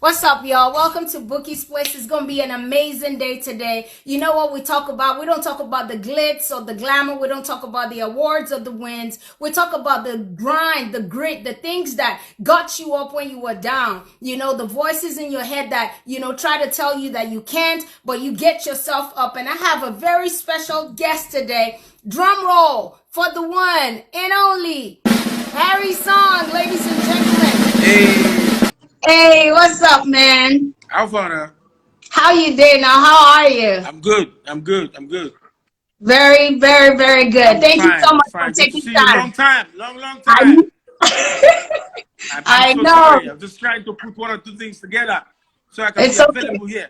What's up, y'all? Welcome to Bouqui'S Place. It's gonna be an amazing day today. You know what we talk about? We don't talk about the glitz or the glamour. We don't talk about the awards or the wins. We talk about the grind, the grit, the things that got you up when you were down. You know, the voices in your head that, try to tell you that you can't, but you get yourself up. And I have a very special guest today. Drum roll for the one and only Harrysong, ladies and gentlemen. Hey, Hey, what's up, man? Alvana. How you doing now? How are you? I'm good. I'm good. Very, very, very good. I'm Thank you fine. so I'm much for fine. Good to taking see you. time. Long time. Long I, time. I'm I so know. sorry. I'm just trying to put one or two things together so I can be It's okay. available here.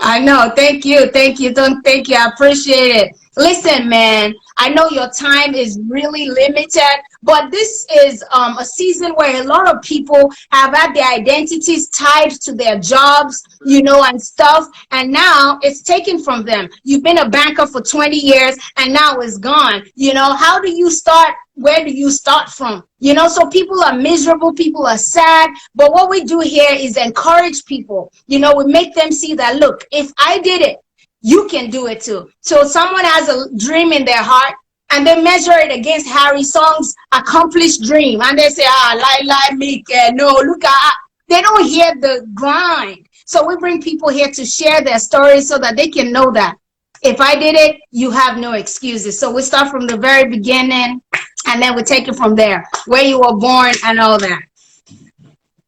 I know. Thank you. Thank you. Don't thank you. I appreciate it. Listen, man, I know your time is really limited, but this is a season where a lot of people have had their identities tied to their jobs, and stuff, and now it's taken from them. You've been a banker for 20 years and now it's gone. How do you start? Where do you start from? So people are miserable, people are sad, but what we do here is encourage people. We make them see that, look, if I did it, you can do it too. So someone has a dream in their heart and they measure it against Harrysong's accomplished dream and they say, lie, me, no, look at, they don't hear the grind. So we bring people here to share their stories so that they can know that if I did it, you have no excuses. So we start from the very beginning and then we take it from there, where you were born and all that.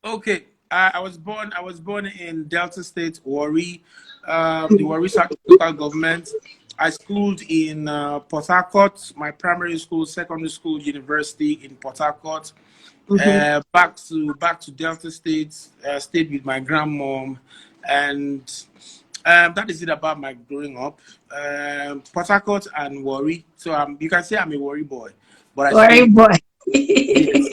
Okay. I was born in Delta State, Warri, the Warri South local government. I schooled in Port Harcourt, my primary school, secondary school, university in Port Harcourt. Mm-hmm. Back to Delta State, stayed with my grandmom, and that is it about my growing up. Port Harcourt and Warri. So you can say I'm a Warri boy, but I Very stayed. boy. Yes.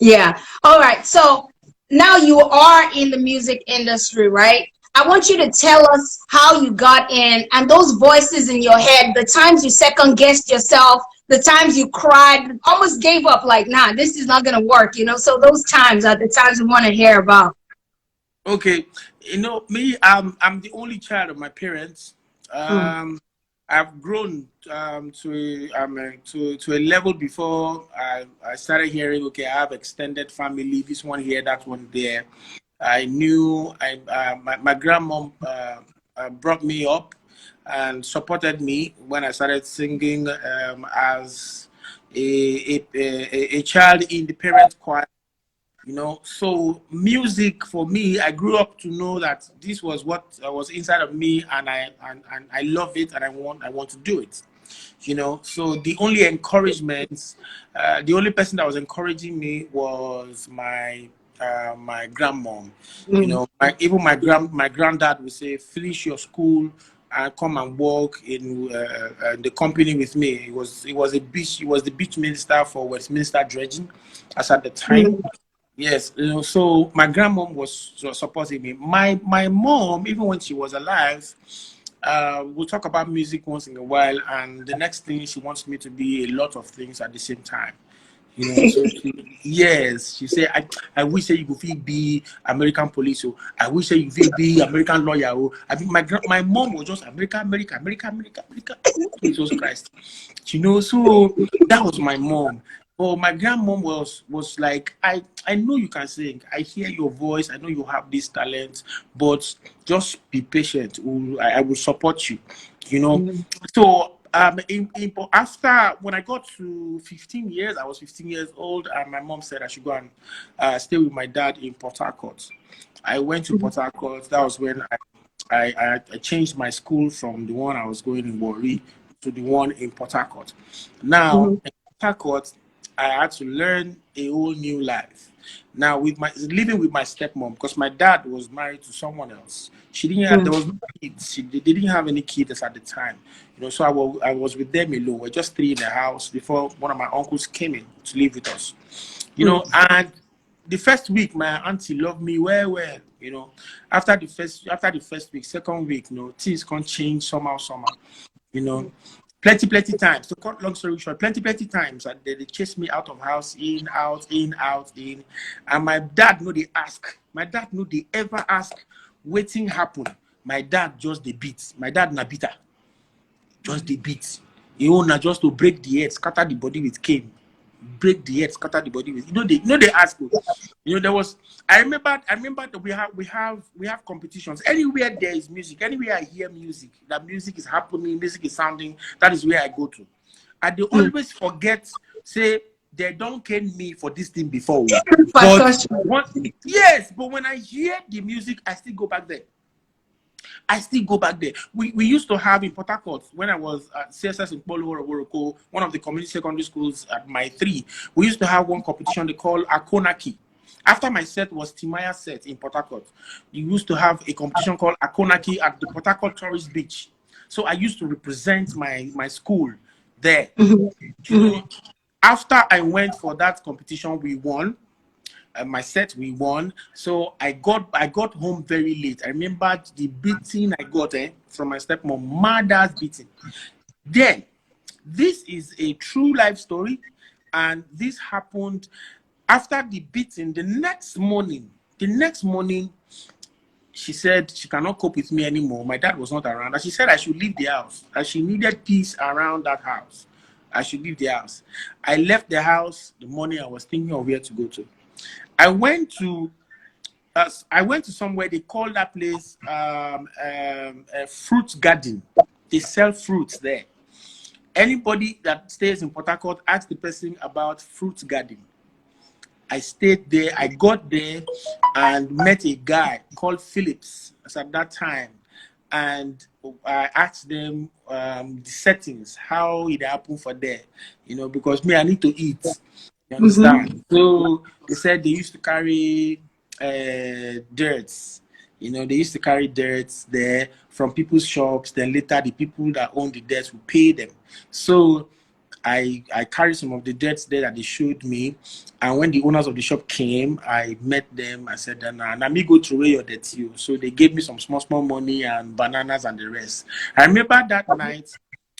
Yeah. All right. So now you are in the music industry, right? I want you to tell us how you got in and those voices in your head, the times you second guessed yourself, the times you cried, almost gave up, like, nah, this is not going to work, So those times are the times we want to hear about. Okay. Me, I'm the only child of my parents. Mm, I've grown to a level before I started hearing, okay, I have extended family, this one here, that one there. I knew my grandmom brought me up and supported me when I started singing as a child in the parent choir. So music for me, I grew up to know that this was what was inside of me, and I love it, and I want to do it. So the only encouragement, the only person that was encouraging me was my grandmom. mm, Even my granddad would say, finish your school and come and work in the company with me. He was the beach minister for Westminster Dredging as at the time. mm, Yes, so my grandmom was supporting me. My mom, even when she was alive, we'll talk about music once in a while, and the next thing she wants me to be a lot of things at the same time. So yes, she said, I wish that you could be American police, or I wish that you could be American lawyer. Or I think my mom was just America. Oh, Jesus Christ. So that was my mom. But my grandmom was like, I know you can sing. I hear your voice. I know you have this talent, but just be patient. I will support you. You know. mm, So after when I got to 15 years, I was 15 years old, and my mom said I should go and stay with my dad in Port Harcourt. I went to mm, Port Harcourt. That was when I changed my school from the one I was going in Warri to the one in Port Harcourt. Now, mm, in Port Harcourt, I had to learn a whole new life. Now, with my living with my stepmom, because my dad was married to someone else. She didn't have, there mm, was no kids. They didn't have any kids at the time. So I was with them alone. We're just three in the house before one of my uncles came in to live with us. And the first week, my auntie loved me well. After the first week, second week, things can change somehow. You know. Plenty times. To cut long story short, plenty times, and they chase me out of house, in, out, in, out, in. And my dad know they ask. My dad know they ever ask, waiting happen. My dad just the beat. My dad na beater. Just the beat. You know, just to break the head, scatter the body with cane. Break the head, scatter the body with. They ask. You know, there was. I remember that we have competitions. Anywhere there is music, anywhere I hear music, that music is happening, music is sounding. That is where I go to. And they always forget, say they don't cane me for this thing before. But yes, but when I hear the music, I still go back there. We used to have in Port Harcourt, when I was at CSS in Polo or one of the community secondary schools at my 3, we used to have one competition they call Akonaki. After my set was Timaya's set in Port Harcourt, we used to have a competition called Akonaki at the Port Harcourt Tourist Beach. So I used to represent my school there. You know, after I went for that competition, we won. My set we won, so I got home very late. I remember the beating I got from my stepmom, mother's beating. Then this is a true life story, and this happened after the beating. The next morning, she said she cannot cope with me anymore. My dad was not around, and she said I should leave the house, and she needed peace around that house. I should leave the house. I left the house the morning I was thinking of where to go to. I went to somewhere, they call that place a fruit garden. They sell fruits there. Anybody that stays in Port Harcourt, ask the person about fruit garden. I stayed there. I got there and met a guy called Phillips at that time. And I asked them the settings, how it happened for there, you know, because me, I need to eat. You understand? So they said they used to carry dirts. You know, they used to carry dirts there from people's shops. Then later, the people that own the dirts will pay them. So I carried some of the dirts there that they showed me. And when the owners of the shop came, I met them. I said, nah, let me go through away your dirt. So they gave me some small money and bananas and the rest. I remember that night,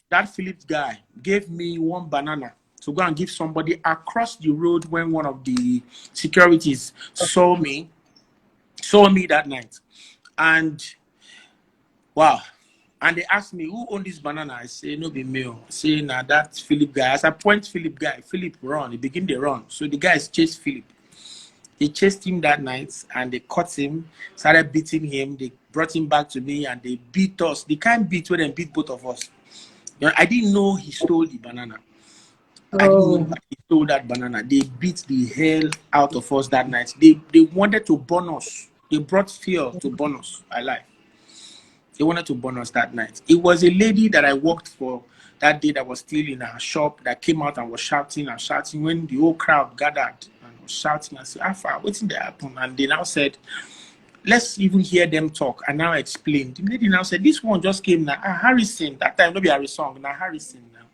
that Phillips guy gave me one banana to go and give somebody across the road when one of the securities saw me that night. And wow. And they asked me, who owned this banana? I say, no, be me. I say, nah, that's Philip guy. As I point Philip guy, Philip run. He begin to run. So the guys chased Philip. They chased him that night and they caught him, started beating him. They brought him back to me and they beat us. They can't beat when they beat both of us. You know, I didn't know he stole the banana. I didn't know he stole that banana. They beat the hell out of us that night. They wanted to burn us. They brought fear to burn us alive. They wanted to burn us that night. It was a lady that I worked for that day that was still in her shop that came out and was shouting and shouting when the whole crowd gathered and was shouting and said, Alpha, what's in there happen? And they now said, let's even hear them talk. And now I explained. The lady now said, this one just came now. Harrysong. That time, not be Harrysong. Now Harrysong now.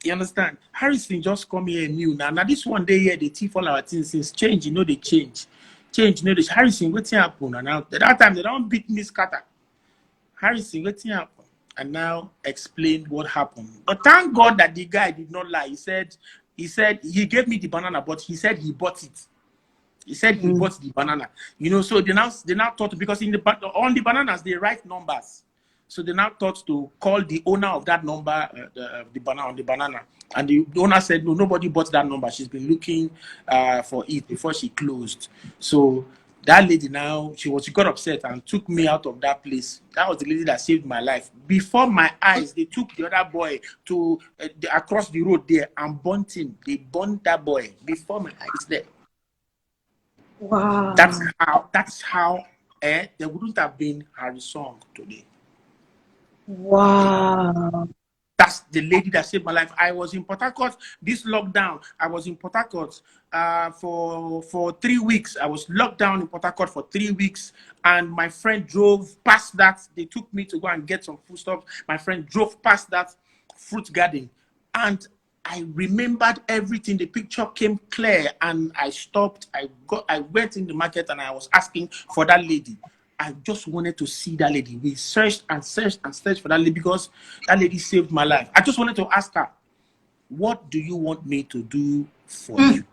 You understand? Harrysong just come here new. Now this one day here, they thief all our things since change, you know, they change. Change, you know, Harrysong, what's happen? And now, at that time, they don't beat me scatter. Harrysong, what's happened? And now explained what happened. But thank God that the guy did not lie. He said he gave me the banana, but he said he bought it. He said he bought the banana. You know, so they now thought, because on the bananas they write numbers. So they now thought to call the owner of that number, the banana. And the owner said, no, nobody bought that number. She's been looking for it before she closed. So that lady now, she got upset and took me out of that place. That was the lady that saved my life. Before my eyes, they took the other boy to across the road there and burnt him. They burnt that boy before my eyes there. Wow. That's how there wouldn't have been Harrysong today. Wow. That's the lady that saved my life. I was in Port Harcourt this lockdown. I was in Port Harcourt for 3 weeks. I was locked down in Port Harcourt for 3 weeks. And my friend drove past that. They took me to go and get some food stuff. My friend drove past that fruit garden. And I remembered everything. The picture came clear. And I stopped. I went in the market and I was asking for that lady. I just wanted to see that lady. We searched and searched and searched for that lady because that lady saved my life. I just wanted to ask her, what do you want me to do for you?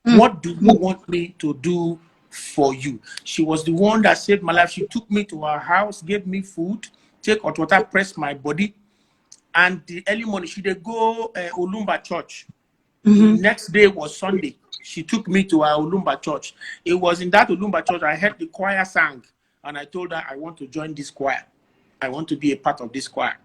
What do you want me to do for you? She was the one that saved my life. She took me to her house, gave me food, take hot water, press my body. And the early morning, she did go Olumba church. The next day was Sunday. She took me to our Olumba church. It was in that Olumba church I heard the choir sang. And I told her, I want to join this choir. I want to be a part of this choir.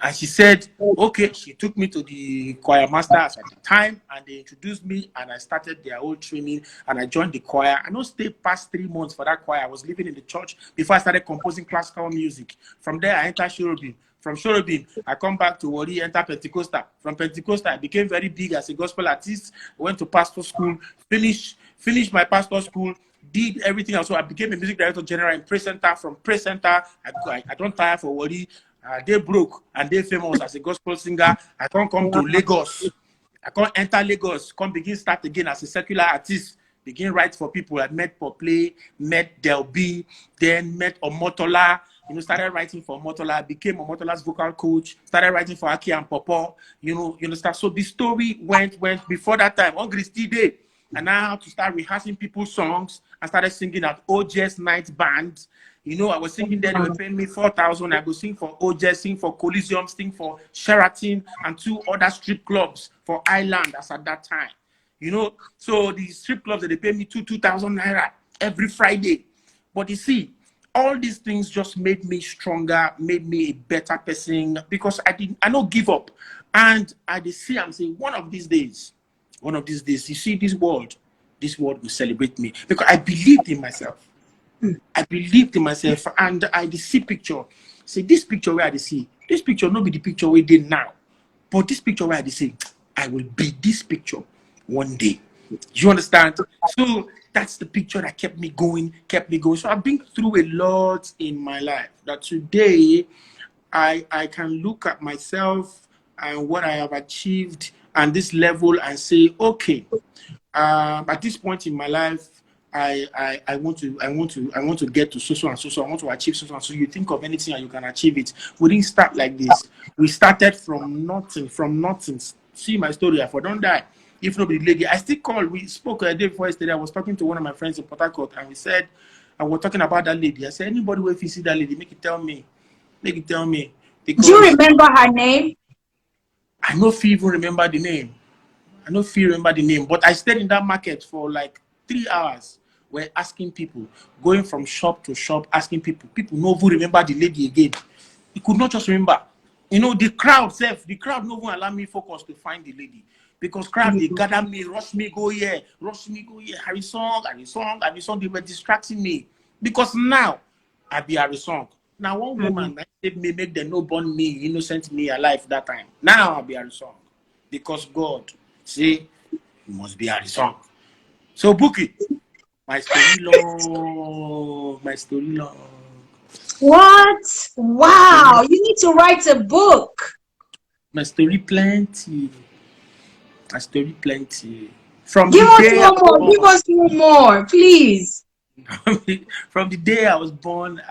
And she said, okay. She took me to the choir masters at the time, and they introduced me, and I started their whole training, and I joined the choir. I don't stay past 3 months for that choir. I was living in the church before I started composing classical music. From there, I entered Cherubim. From Cherubim, I come back to Wari, enter Pentecostal. From Pentecostal, I became very big as a gospel artist. I went to pastor school, finished my pastor school, did everything else. So I became a music director general in Praise Center. From Praise Center, I don't tire for Wari. They broke and they famous as a gospel singer. I can't come to Lagos. I can't enter Lagos. Come begin start again as a secular artist. Begin write for people. I met Poplay, met Del B, then met Omotola. Started writing for Omotola. Became Omotola's vocal coach. Started writing for Aki and Popo. You understand? So the story went before that time. On Christy Day, and now to start rehearsing people's songs. I started singing at OJ's night band. I was singing there. They were paying me 4,000. I go sing for OJ, sing for Coliseum, sing for Sheraton, and 2 other strip clubs for Island as at that time. So the strip clubs that they pay me 2,000 naira every Friday. But you see, all these things just made me stronger, made me a better person, because I don't give up. And I see and say, one of these days, you see, this world will celebrate me, because I believed in myself. I believed in myself, and I see picture. Say, this picture where I see, this picture not be the picture we did now, but this picture where I say, I will be this picture one day. You understand? So that's the picture that kept me going. So I've been through a lot in my life that today I can look at myself and what I have achieved and this level and say, okay, at this point in my life, I want to get to so and so. I want to achieve so and so. You think of anything and you can achieve it. We didn't start like this. We started from nothing. See my story. If I don't die, if nobody lady, I still call. We spoke a day before yesterday. I was talking to one of my friends in Port Harcourt, and we said, and we're talking about that lady. I said, anybody if you see that lady, make it tell me. Because do you remember her name? I don't even remember the name. But I stayed in that market for like 3 hours. We're asking people, going from shop to shop, asking people. People no even remember the lady again. He could not just remember. The crowd no even allow me focus to find the lady. Because crowd, they gather me, rush me, go here. Harrysong, they were distracting me. Because now, I be Harrysong. Now, one woman that said me, make them no born me, innocent me alive that time. Now, I be Harrysong. Because God, say, you must be Harrysong. So, Bouquie, my story long. What? Wow, you need to write a book. My story plenty. From Give the us day one more. Give us one more, please. From the day I was born,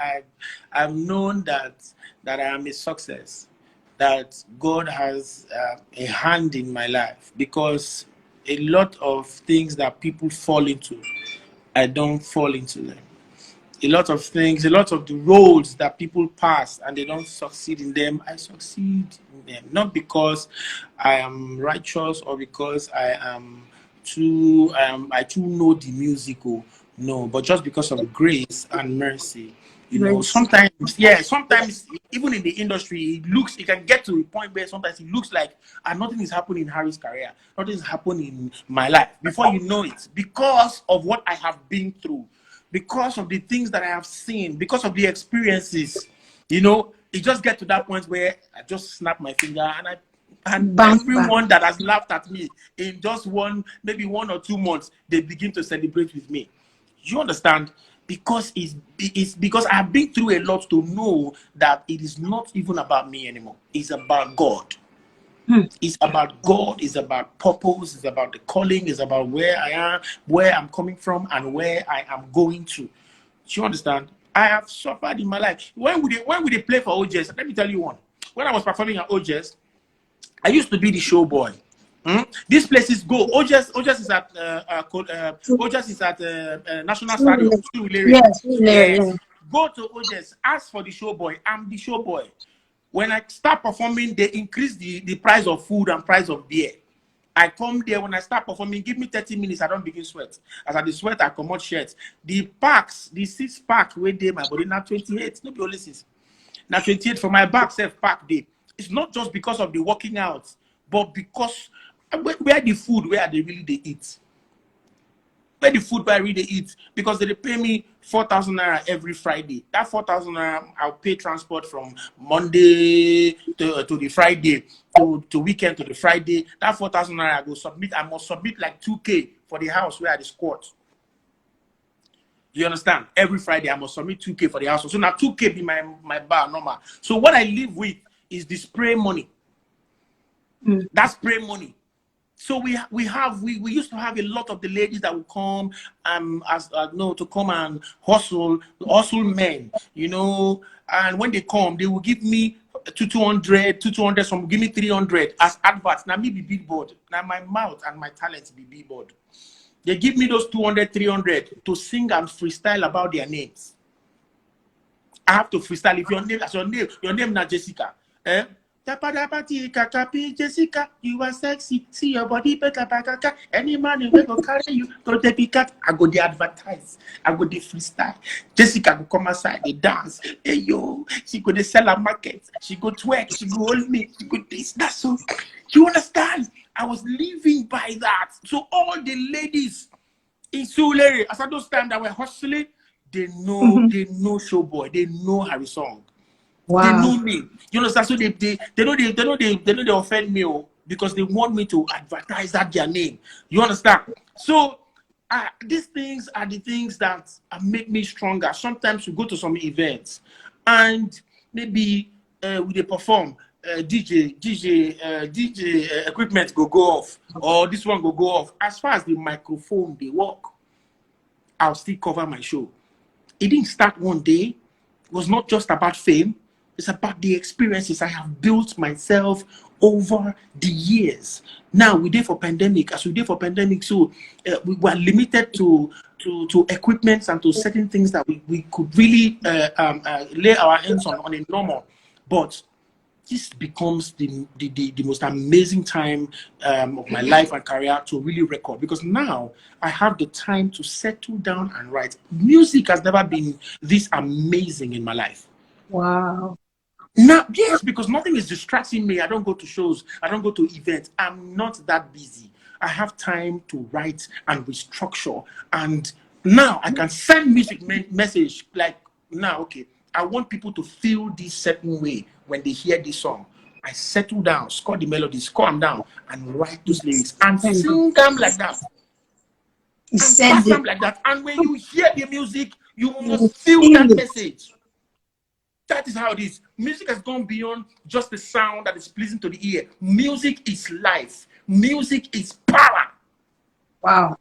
I've known that I am a success. That God has a hand in my life, because a lot of things that people fall into, I don't fall into them. A lot of things, a lot of the roads that people pass and they don't succeed in them, I succeed in them. Not because I am righteous or because I too know the musical, no, but just because of grace and mercy. Sometimes even in the industry, it can get to a point where sometimes it looks like nothing is happening in Harry's career, nothing is happening in my life. Before you know it, because of what I have been through, because of the things that I have seen, because of the experiences, it just gets to that point where I just snap my finger and everyone that has laughed at me in just maybe 1 or 2 months, they begin to celebrate with me. You understand? Because it's because I have been through a lot to know that it is not even about me anymore. It's about God. It's about God, it's about purpose, it's about the calling, it's about where I am, where I'm coming from, and where I am going to. Do you understand? I have suffered in my life. When would they play for OJs? Let me tell you one. When I was performing at OJs, I used to be the show boy. These places go. OJs is at OJs is at National Stadium. Yes, Yes. Go to OJs. Ask for the show boy. I'm the show boy. When I start performing, they increase the price of food and price of beer. I come there when I start performing, give me 30 minutes, I don't begin sweat. As I sweat, I come out shirts. The packs, the 6 pack where they my body now 28. No be only 6. Now 28 for my back self pack day. It's not just because of the working out, but because where the food where they really they eat. Where the food where I really eat, because they pay me 4,000 naira every Friday. That 4,000 naira, I'll pay transport from Monday to the Friday, to weekend to the Friday. That 4,000 naira I go submit. I must submit like 2K for the house where I squat. You understand? Every Friday I must submit 2K for the house. So now 2K be my bar normal. So what I live with is the spray money. That's spray money. So we used to have a lot of the ladies that would come to come and hustle men, you know, and when they come, they will give me 200, some will give me 300 as adverts. Now me be billboard. Now my mouth and my talent be billboard. They give me those 200, 300 to sing and freestyle about their names. I have to freestyle. If your name not Jessica, Jessica, you are sexy. See your body better. Any man will go carry you to the picat. I go the advertise. I go the freestyle. Jessica go come outside. They dance. Hey yo, she go the sell her market. She go twerk. She go hold me. She go this. That's so. You understand? I was living by that. So all the ladies in Sulere, as at those times that were hustling, they know Showboy. They know Harrysong. Wow. They know me. You understand? So they know they offend me because they want me to advertise that their name. You understand? So these things are the things that make me stronger. Sometimes we go to some events and maybe they perform. DJ equipment go off, or this one go off. As far as the microphone they work, I'll still cover my show. It didn't start one day. It was not just about fame. It's about the experiences I have built myself over the years. Now we did for pandemic. As we did for pandemic, so we were limited to equipments and to certain things that we could really lay our hands on a normal. But this becomes the most amazing time of my life and career to really record, because now I have the time to settle down and write. Music has never been this amazing in my life. Wow. Now, yes, because nothing is distracting me. I don't go to shows. I don't go to events. I'm not that busy. I have time to write and restructure. And now I can send music message like, now, okay, I want people to feel this certain way when they hear this song. I settle down, score the melody, score them down, and write those lyrics and sing them like that. And pass them like that. And when you hear the music, you must feel that message. That is how it is. Music has gone beyond just the sound that is pleasing to the ear. Music is life. Music is power. Wow.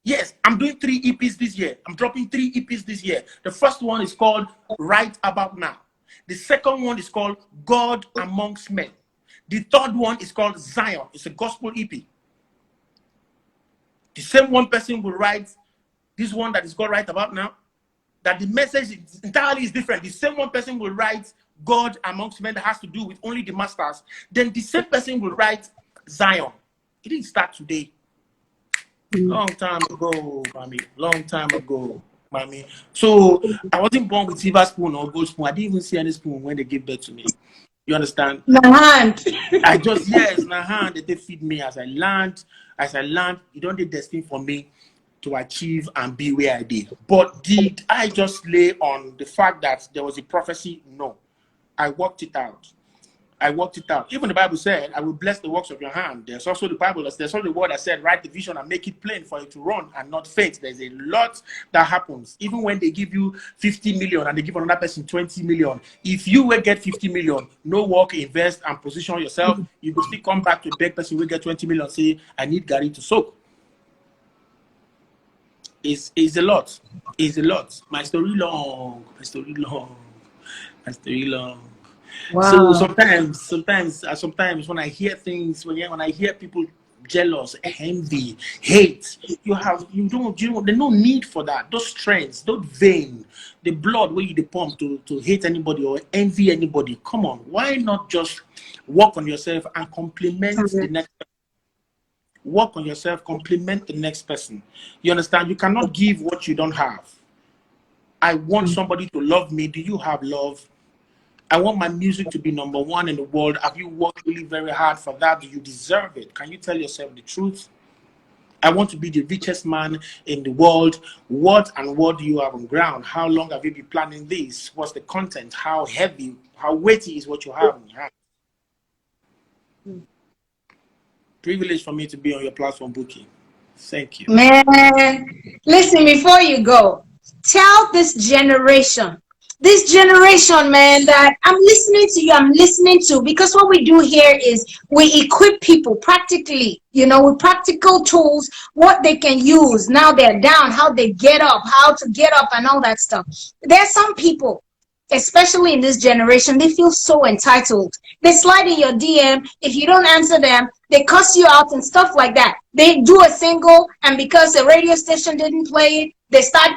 Yes, I'm doing 3 EPs this year. I'm dropping 3 EPs this year. The first one is called Right About Now. The second one is called God Amongst Men. The third one is called Zion. It's a gospel EP. The same one person will write this one that is called Right About Now. That the message entirely is different. The same one person will write God Amongst Men that has to do with only the masters. Then the same person will write Zion. It didn't start today. Long time ago, mommy. Long time ago, mommy. So I wasn't born with silver spoon or gold spoon. I didn't even see any spoon when they gave birth to me. You understand? Hand. I just, yes, my hand, they feed me as I learned. You don't need destined for me to achieve and be where I did. But did I just lay on the fact that there was a prophecy? No. I worked it out. Even the Bible said, I will bless the works of your hand. There's also the Bible, there's also the word that said, write the vision and make it plain for it to run and not faint. There's a lot that happens. Even when they give you 50 million and they give another person 20 million, if you will get 50 million, no work, invest and position yourself, you will still come back to the big person who will get 20 million, say, I need Gary to soak. is a lot. Is a lot. My story long. My story long. My story long. So Wow. sometimes when I hear things, when I hear people jealous, envy, hate, there's no need for that. Those strengths, those vein, the blood where you the pump to hate anybody or envy anybody. Come on, why not just work on yourself and compliment the next? Work on yourself, compliment the next person. You understand? You cannot give what you don't have. I want somebody to love me. Do you have love? I want my music to be #1 in the world. Have you worked really very hard for that? Do you deserve it? Can you tell yourself the truth? I want to be the richest man in the world. What do you have on ground? How long have you been planning this? What's the content? How heavy, how weighty is what you have in your hand? Privilege for me to be on your platform, Bouquie. Thank you. Man, listen, before you go, tell this generation, man, that I'm listening to you, I'm listening to, because what we do here is we equip people practically, with practical tools, what they can use now they're down, how they get up, how to get up, and all that stuff. There's some people, especially in this generation, they feel so entitled. They slide in your DM. If you don't answer them, they cuss you out and stuff like that. They do a single, and because the radio station didn't play it, they start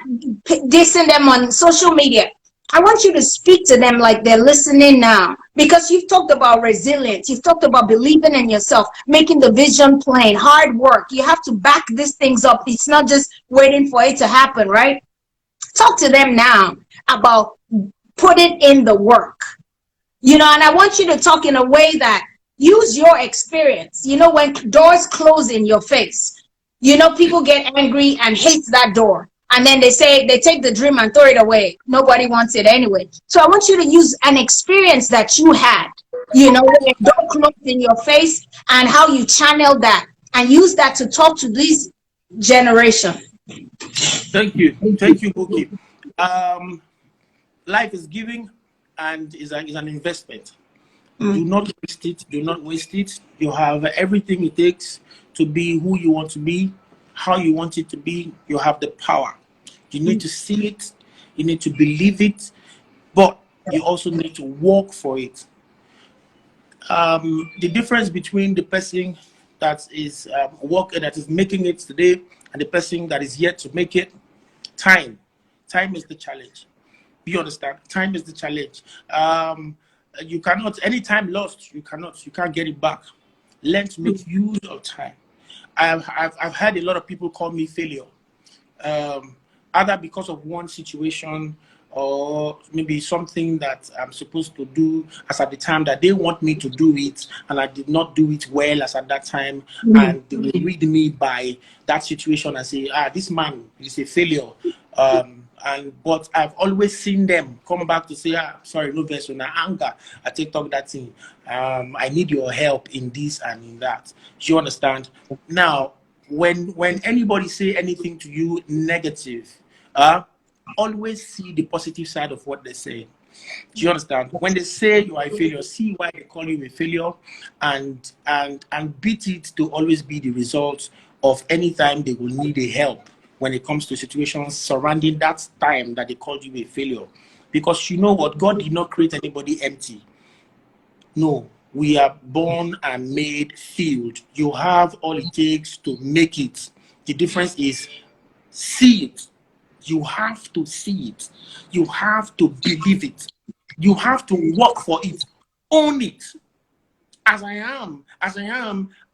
dissing them on social media. I want you to speak to them like they're listening now, because you've talked about resilience. You've talked about believing in yourself, making the vision plain, hard work. You have to back these things up. It's not just waiting for it to happen, right? Talk to them now about putting in the work, and I want you to talk in a way that use your experience. When doors close in your face, people get angry and hate that door. And then they take the dream and throw it away. Nobody wants it anyway. So I want you to use an experience that you had, when a door closed in your face, and how you channel that and use that to talk to this generation. Thank you. Thank you, Bouquie. Life is giving and is an investment. Do not waste it. Do not waste it. You have everything it takes to be who you want to be, how you want it to be. You have the power. You need to see it. You need to believe it. But you also need to work for it. The difference between the person that is that is making it today and the person that is yet to make it, time is the challenge. You understand? Time is the challenge. You cannot, any time lost, you can't get it back. Learn to make use of time. I've had a lot of people call me failure, either because of one situation or maybe something that I'm supposed to do as at the time that they want me to do it, and I did not do it well as at that time, and they will read me by that situation and say, this man is a failure. But I've always seen them come back to say, sorry, no verse on anger. I take talk that thing. I need your help in this and in that. Do you understand? Now, when anybody say anything to you negative, always see the positive side of what they say. Do you understand? When they say you are a failure, see why they call you a failure, and beat it to always be the result of any time they will need a help when it comes to situations surrounding that time that they called you a failure. Because you know what? God did not create anybody empty. No, we are born and made filled. You have all it takes to make it. The difference is see it. You have to see it. You have to believe it. You have to work for it. Own it. As I am,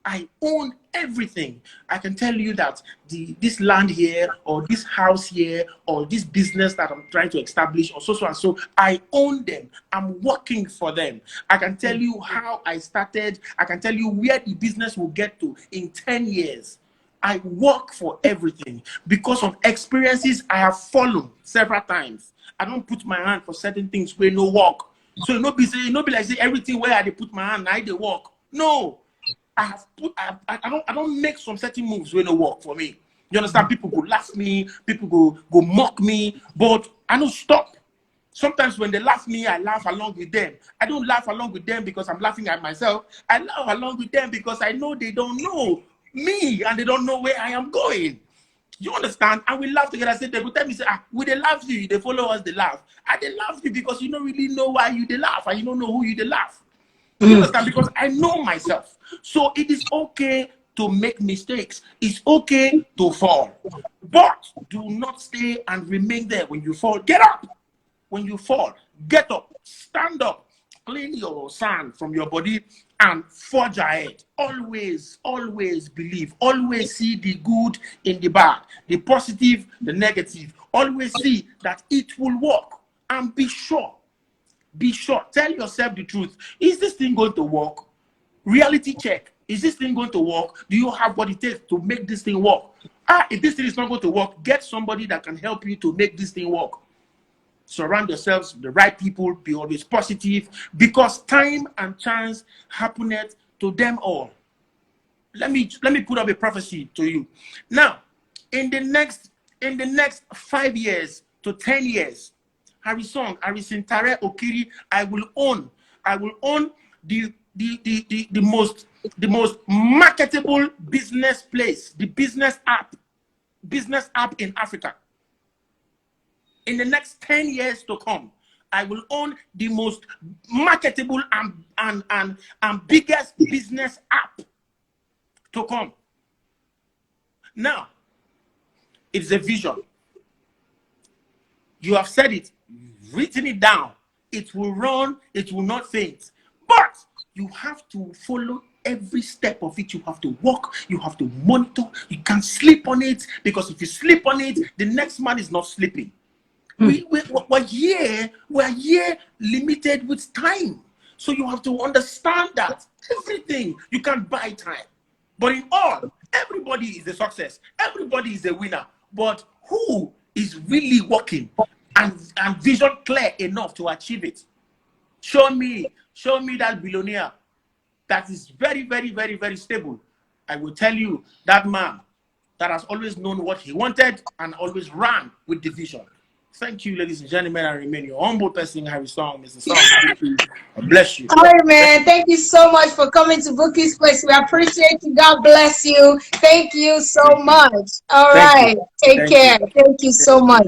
I own everything. I can tell you that this land here, or this house here, or this business that I'm trying to establish, or so and so, I own them. I'm working for them. I can tell you how I started. I can tell you where the business will get to in 10 years. I work for everything because of experiences I have followed several times. I don't put my hand for certain things where no work. So you know, be like say everything where I put my hand, I they work. No, I don't make some certain moves where no work for me. You understand? People go laugh me, people go mock me, but I don't stop. Sometimes when they laugh me, I laugh along with them. I don't laugh along with them because I'm laughing at myself. I laugh along with them because I know they don't know me and they don't know where I am going. You understand? And we laugh together. I said, they go tell me, say, we they laugh you, they follow us, they laugh. And they laugh you because you don't really know why you they laugh, and you don't know who you they laugh. You understand? Because I know myself. So it is okay to make mistakes. It's okay to fall. But do not stay and remain there. When you fall, get up. When you fall, get up, stand up, clean your sand from your body, and forge ahead. Always, always believe. Always see the good in the bad, the positive, the negative. Always see that it will work. And be sure. Be sure. Tell yourself the truth. Is this thing going to work? Reality check. Is this thing going to work? Do you have what it takes to make this thing work? If this thing is not going to work, get somebody that can help you to make this thing work. Surround yourselves with the right people. Be always positive, because time and chance happeneth to them all. Let me put up a prophecy to you. Now, in the next 5 years to 10 years, Harrysong, Tare Okiri, I will own the most marketable business place, the business app in Africa. In the next 10 years to come, I will own the most marketable and biggest business app to come. Now, it's a vision. You have said it, written it down. It will run, it will not faint. But you have to follow every step of it. You have to walk, you have to monitor. You can't sleep on it, because if you sleep on it, the next man is not sleeping. We're here limited with time. So you have to understand that everything, you can't buy time. But in all, everybody is a success. Everybody is a winner. But who is really working and vision clear enough to achieve it? Show me that billionaire that is very, very, very, very stable. I will tell you, that man that has always known what he wanted and always ran with the vision. Thank you, ladies and gentlemen. I remain your humble person, Harrysong, Mr. Song. Bless you. All right, man. Thank you so much for coming to Bouqui'S Place. We appreciate you. God bless you. Thank you so much. All Thank you. right. Take Thank you. care. Thank you so much.